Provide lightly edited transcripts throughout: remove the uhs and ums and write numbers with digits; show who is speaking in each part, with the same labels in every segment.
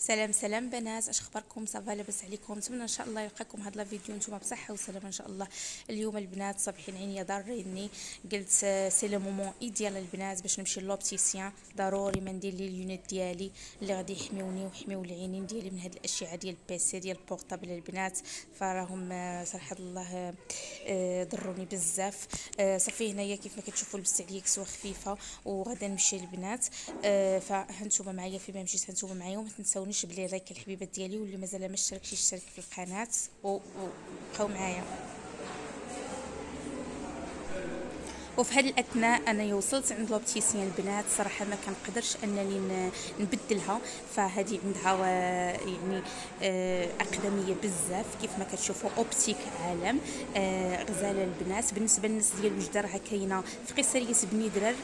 Speaker 1: سلام بنات، اش اخباركم؟ صافا لاباس عليكم؟ نتمنى ان شاء الله يلقاكم هذا الفيديو نتوما بصحه وسلامه ان شاء الله. اليوم البنات صابحين عينيا ضاريني، قلت سي لو مومون ايديال البنات باش نمشي لوبتيسيان. ضروري ما ندير لي اليونيت ديالي اللي غادي يحميوني ويحميو العينين ديالي من هاد الاشعه ديال البيسي ديال البورطابل البنات. فراهم صراحه الله ضروني بزاف. صافي هنايا كيف ما كتشوفوا لبست عليا كسوه خفيفه وغادا نمشي للبنات. فهانتوما معايا فيما مشيت، هانتوما معايا وما تنساونيش بلي لايك الحبيبات ديالي، واللي مازال ما اشتركش يشترك في القناه وبقاو معايا. وفي هذه الاثناء انا وصلت عند لوبتيسيان البنات، صراحه ما كنقدرش انني نبدلها، فهذه عندها يعني اقدميه بزاف كيف ما كتشوفوا، اوبتيك عالم غزاله البنات. بالنسبه للناس ديال وجده راه كاينه في قصريه بني درار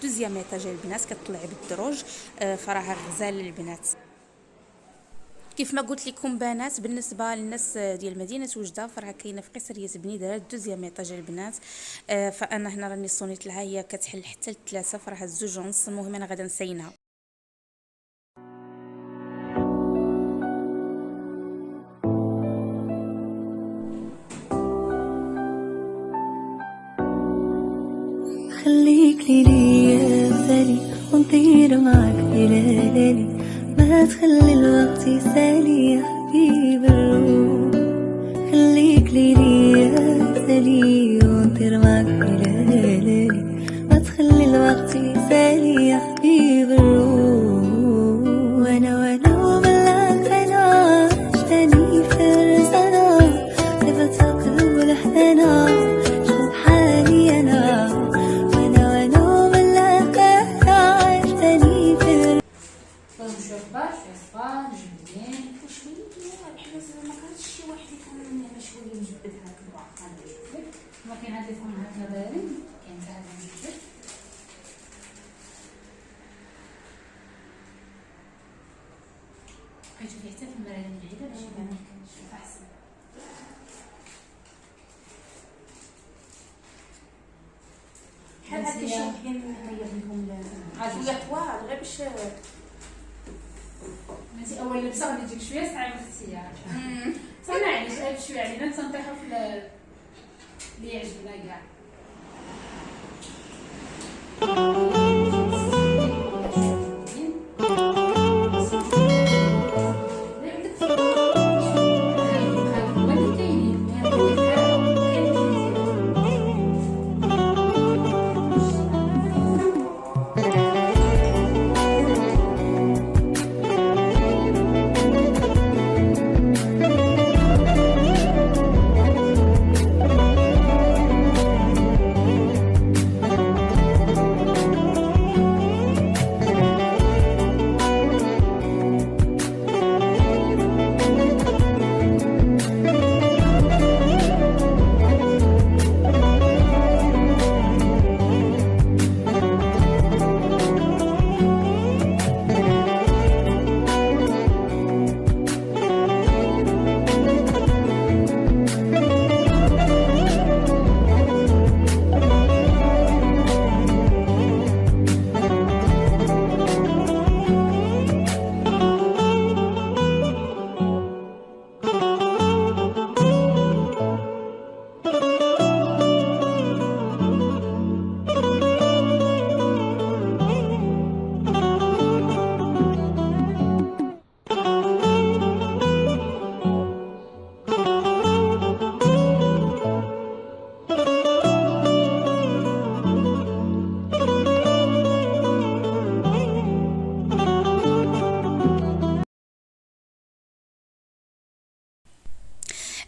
Speaker 1: دوزيام ايطاج البنات، كتطلع بالدروج، فراها غزاله البنات. كيف ما قلت لكم بنات، بالنسبه للناس ديال مدينه وجده فراه كاينه في قصريه بني درار دوزيام ايطاج البنات. فانا هنا راني صونيت لها، هي كتحل حتى ل3، فراه الزوج ونص. المهم انا غادا نسينها.
Speaker 2: خليك ليا غزالي ونطير معاك بلالي، ما تخلي الوقت يسالي يا حبيب الروح. خليك ليا غزالي ونطير معاك بلالي، ما تخلي الوقت يسالي يا حبيب الروح. وانا وملاك انا عشتني في الرزانة، صفة القلب والحنانة شوف حالي انا.
Speaker 3: ما كاين هاد الفم هكا دايرين، كاين تاع هذا مجدد. كتشوفي حتى في المرايه من بعيده باش يبان لك نشوف احسن.
Speaker 1: بحال هكا شي وحدين نغير لكم شويه طوال غير باش
Speaker 3: ماشي اول لبسه غادي تجيك شويه صعيبه في السياره. صنع علاش غير شويه علينا تنطيحوا في اللي يعجبنا كاع.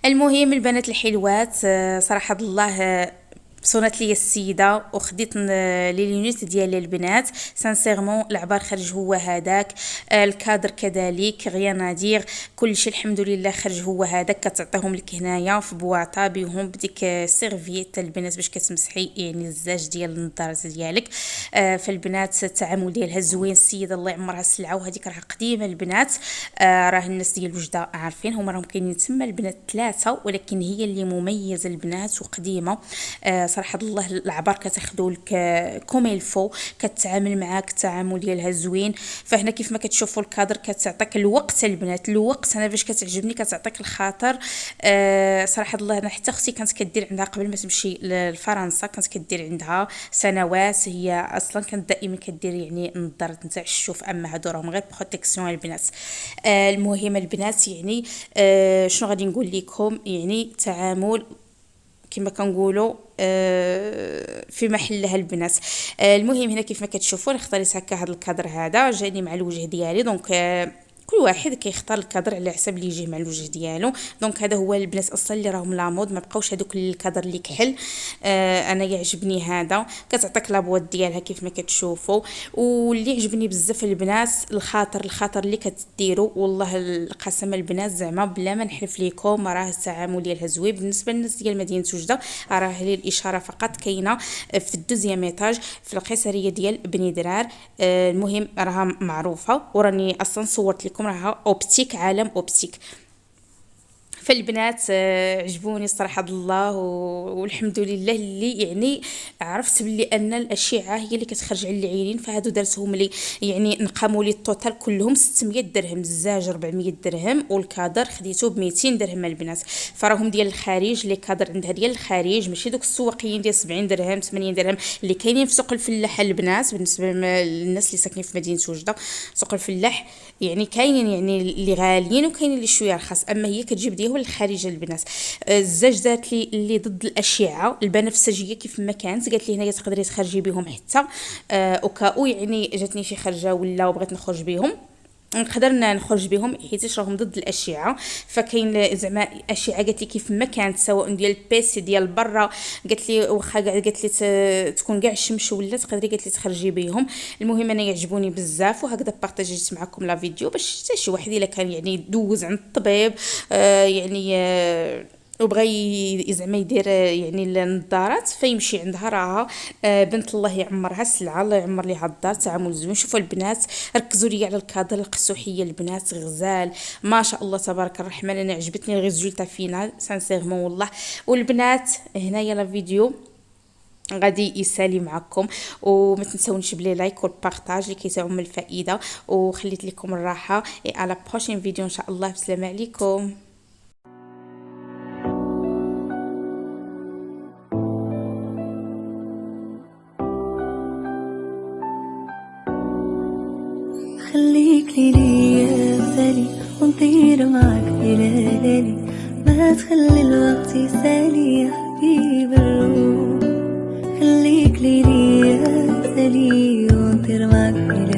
Speaker 1: المهم البنات الحلوات، صراحه الله صونت لي السيده وخديت لي لينيت ديال البنات. سانسيرمون العبار خرج هو هذاك، الكادر كذلك غير نادير، كل شيء الحمد لله خرج هو هذاك. كتعطيهم لك هنايا في بواطه بهم بديك سيرفيت البنات باش كتمسحي يعني الزاج ديال النظارات ديالك. فالبنات التعامل ديالها زوين، السيده الله يعمرها السلعه، وهذيك راه قديمه البنات. راه الناس ديال وجده عارفين، هما راهم كاينين تما البنات 3، ولكن هي اللي مميزه البنات وقديمه. صراحه الله العبار كتاخذوا لك كوم الفو، كتعامل معاك التعامل ديالها زوين. فهنا كيف ما كتشوفوا الكادر كتعطيك الوقت البنات، الوقت انا باش كتعجبني كتعطيك الخاطر. صراحه الله انا حتى اختي كانت كدير عندها قبل ما تمشي لفرنسا، كانت كدير عندها سنوات، هي اصلا كانت دائما كدير يعني نظارات نتاع الشوف، اما هادو راهم غير بروتيكسيون البنات. المهم البنات يعني شنو غادي نقول لكم، يعني تعامل كما كنقولوا في محلها البنات. المهم هنا كيف ما كتشوفوا اختاريت هكا هذا الكادر، هذا جاني مع الوجه ديالي. دونك كل واحد كيختار الكادر على حسب اللي يجيه مع الوجه ديالو. دونك هذا هو البنات اصلا اللي راهم لامود، ما بقاوش هذوك الكادر اللي كحل. انا يعجبني هذا، كتعطيك لابوات ديالها كيف ما كتشوفوا. واللي عجبني بزاف البنات الخاطر اللي كتديروا، والله القسم البنات زعما بلا ما نحلف لكم راه التعامل ديالها زوين. بالنسبه للناس ديال مدينه وجده راه لي الاشاره فقط كاينه في الدوزيام ايطاج في القيصريه ديال بني درار. المهم راها معروفه، وراني اصلا صورت لكم راها اوبتيك، عالم اوبتيك. فالبنات عجبوني صراحه الله، والحمد لله اللي يعني عرفت بلي ان الاشعه هي اللي كتخرج على العينين. فهادو درتهم لي يعني نقاموا لي التوتال كلهم 600 درهم، الزاج 400 درهم، والكادر خديته ب 200 درهم البنات. فراهم ديال الخارج، لي كادر عندها ديال الخارج، ماشي دوك السواقيين ديال 70 درهم 80 درهم اللي كاينين في سوق الفلاح البنات. بالنسبه للناس اللي ساكنين في مدينه وجده سوق الفلاح يعني كاينين يعني اللي غاليين وكاينين اللي شويه رخاص، اما هي كتجيب ديال الخارج البنات. الزاج دارت لي اللي ضد الاشعه البنفسجيه كيف ما كانت، قالت لي هنايا تقدري تخرجي بهم حتى اوكاو يعني جاتني شي خرجه ولا وبغيت نخرج بهم نقدر نخرج بهم حيت راهم ضد الاشعه. فكاين زعما اشعه قالت لي كيف ما كانت، سواء ديال البيسي ديال برا، قالت لي واخا قالت لي تكون كاع الشمس ولا تقدري قالت لي تخرجي بهم. المهم انا يعجبوني بزاف، وهكذا بارطاجيت معكم لا فيديو باش حتى شي واحد الا كان يعني دوز عند الطبيب وبغى زعما يدير يعني النظارات فيمشي عندها. راها بنت الله يعمرها السلعه، الله يعمر ليها الدار، تعامل زوين. شوفوا البنات ركزوا لي على الكادر القسوحيه البنات غزال ما شاء الله تبارك الرحمن. انا عجبتني الريزولتا فينال سانسيرمون والله. والبنات هنايا لا فيديو غادي يسالي معكم، وما تنسونيش بلي لايك والبارطاج اللي كيتعم الفائده، وخليت لكم الراحه. على بروشين فيديو ان شاء الله. بسلام عليكم.
Speaker 2: خليك ليا بالي ونطير معك إلى ليلي، ما تخلي الوقت يسالي يا حبيب الروح. خليك ليا بالي ونطير معك إلى